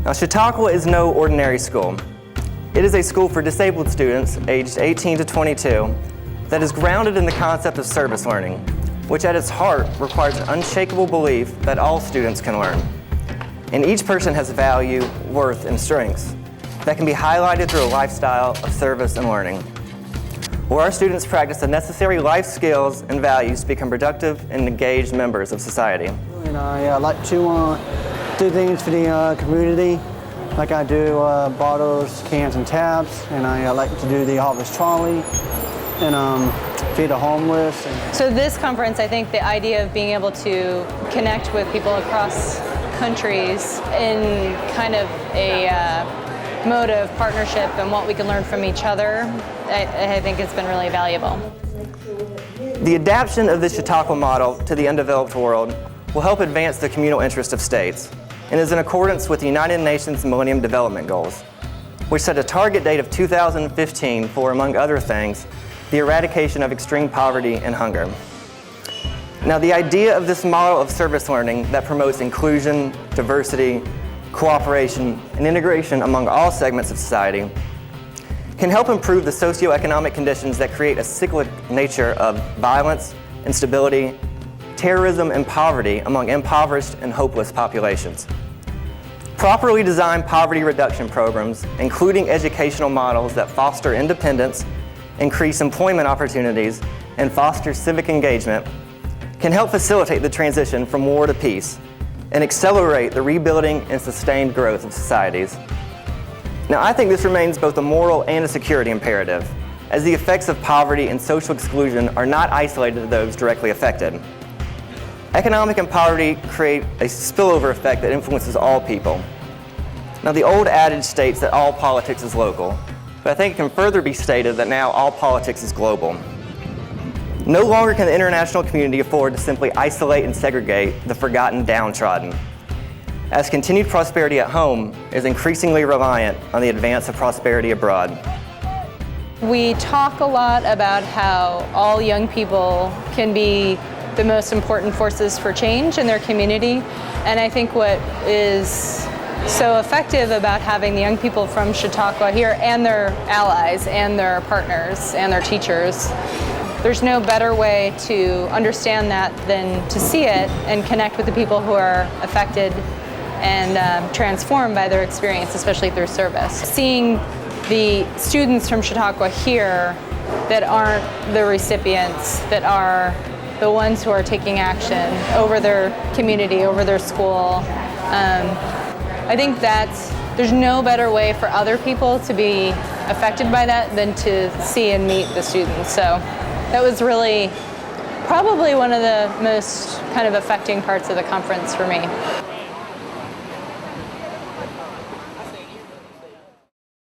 Now, Chautauqua is no ordinary school. It is a school for disabled students aged 18 to 22 that is grounded in the concept of service learning, which at its heart requires an unshakable belief that all students can learn. And each person has value, worth, and strengths that can be highlighted through a lifestyle of service and learning, where our students practice the necessary life skills and values to become productive and engaged members of society. And I like to do things for the community, like I do bottles, cans, and taps, and I like to do the harvest trolley and feed the homeless. So this conference, I think the idea of being able to connect with people across countries in kind of a mode of partnership and what we can learn from each other, I think it's been really valuable. The adaptation of the Chautauqua model to the undeveloped world will help advance the communal interest of states and is in accordance with the United Nations Millennium Development Goals, which set a target date of 2015 for, among other things, the eradication of extreme poverty and hunger. Now, the idea of this model of service learning that promotes inclusion, diversity, cooperation, and integration among all segments of society can help improve the socioeconomic conditions that create a cyclic nature of violence, instability, terrorism, and poverty among impoverished and hopeless populations. Properly designed poverty reduction programs, including educational models that foster independence, increase employment opportunities, and foster civic engagement, can help facilitate the transition from war to peace and accelerate the rebuilding and sustained growth of societies. Now, I think this remains both a moral and a security imperative, as the effects of poverty and social exclusion are not isolated to those directly affected. Economic and poverty create a spillover effect that influences all people. Now, the old adage states that all politics is local, but I think it can further be stated that now all politics is global. No longer can the international community afford to simply isolate and segregate the forgotten downtrodden, as continued prosperity at home is increasingly reliant on the advance of prosperity abroad. We talk a lot about how all young people can be the most important forces for change in their community, and I think what is so effective about having the young people from Chautauqua here and their allies and their partners and their teachers, there's no better way to understand that than to see it and connect with the people who are affected and transformed by their experience, especially through service. Seeing the students from Chautauqua here that aren't the recipients, that are the ones who are taking action over their community, over their school, I think there's no better way for other people to be affected by that than to see and meet the students. So that was really probably one of the most kind of affecting parts of the conference for me.